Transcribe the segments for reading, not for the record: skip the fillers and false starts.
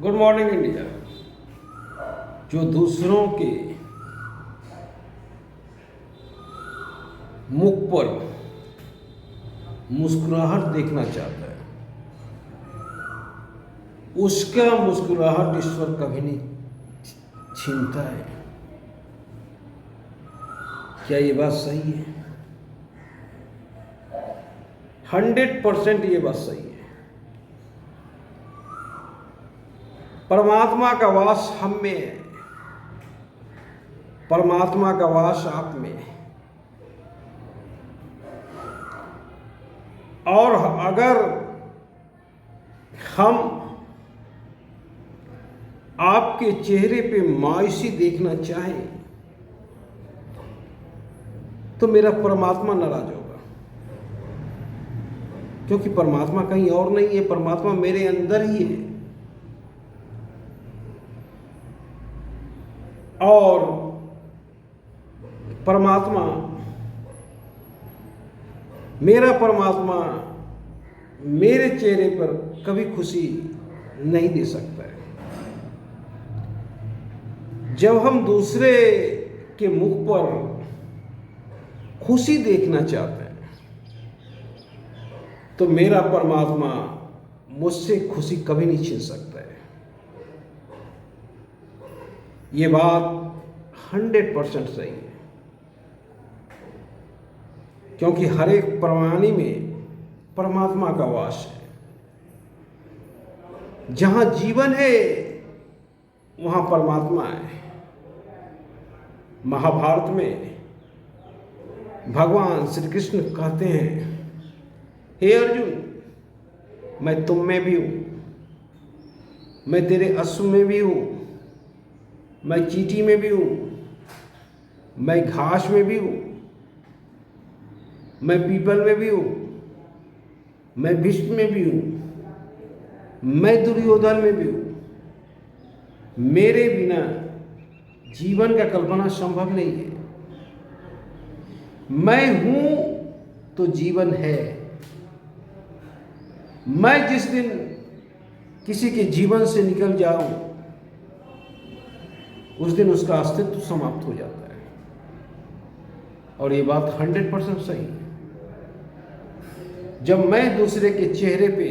Good morning India. जो दूसरों के मुख पर मुस्कुराहट देखना चाहता है, उसका मुस्कुराहट ईश्वर कभी नहीं छीनता है। क्या ये बात सही है? 100% ये बात सही है। परमात्मा का वास हम में है, परमात्मा का वास आप में है। और अगर हम आपके चेहरे पे मायूसी देखना चाहें तो मेरा परमात्मा नाराज होगा, क्योंकि परमात्मा कहीं और नहीं है, परमात्मा मेरे अंदर ही है। और परमात्मा, मेरा परमात्मा मेरे चेहरे पर कभी खुशी नहीं दे सकता है। जब हम दूसरे के मुख पर खुशी देखना चाहते हैं तो मेरा परमात्मा मुझसे खुशी कभी नहीं छीन सकता है। ये बात 100% सही है, क्योंकि हर एक प्राणी में परमात्मा का वास है। जहां जीवन है वहां परमात्मा है। महाभारत में भगवान श्री कृष्ण कहते हैं, हे अर्जुन, मैं तुम में भी हूं, मैं तेरे अश्व में भी हूं, मैं चींटी में भी हूं, मैं घास में भी हूं, मैं पीपल में भी हूं, मैं भीष्म में भी हूं, मैं दुर्योधन में भी हूं। मेरे बिना जीवन का कल्पना संभव नहीं है। मैं हूं तो जीवन है। मैं जिस दिन किसी के जीवन से निकल जाऊं उस दिन उसका अस्तित्व समाप्त हो जाता है। और ये बात 100% सही है। जब मैं दूसरे के चेहरे पे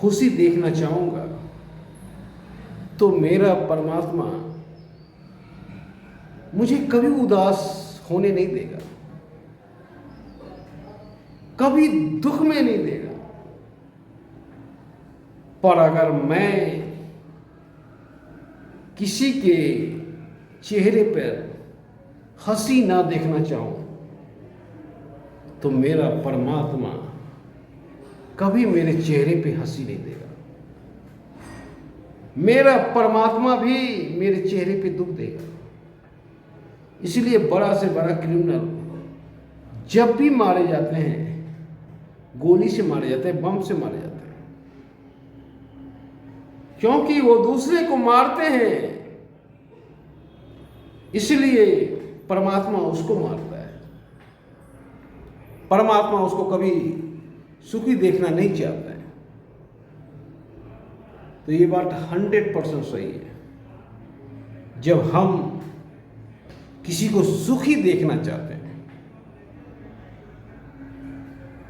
खुशी देखना चाहूंगा तो मेरा परमात्मा मुझे कभी उदास होने नहीं देगा, कभी दुख में नहीं देगा। पर अगर मैं किसी के चेहरे पर हंसी ना देखना चाहूं तो मेरा परमात्मा कभी मेरे चेहरे पे हंसी नहीं देगा। मेरा परमात्मा भी मेरे चेहरे पे दुख देगा। इसलिए बड़ा से बड़ा क्रिमिनल जब भी मारे जाते हैं, गोली से मारे जाते हैं, बम से मारे जाते हैं, क्योंकि वो दूसरे को मारते हैं, इसलिए परमात्मा उसको मारता है। परमात्मा उसको कभी सुखी देखना नहीं चाहता है। तो ये बात 100% सही है। जब हम किसी को सुखी देखना चाहते हैं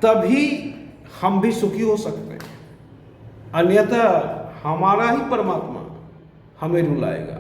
तभी हम भी सुखी हो सकते हैं, अन्यथा हमारा ही परमात्मा हमें रुलाएगा।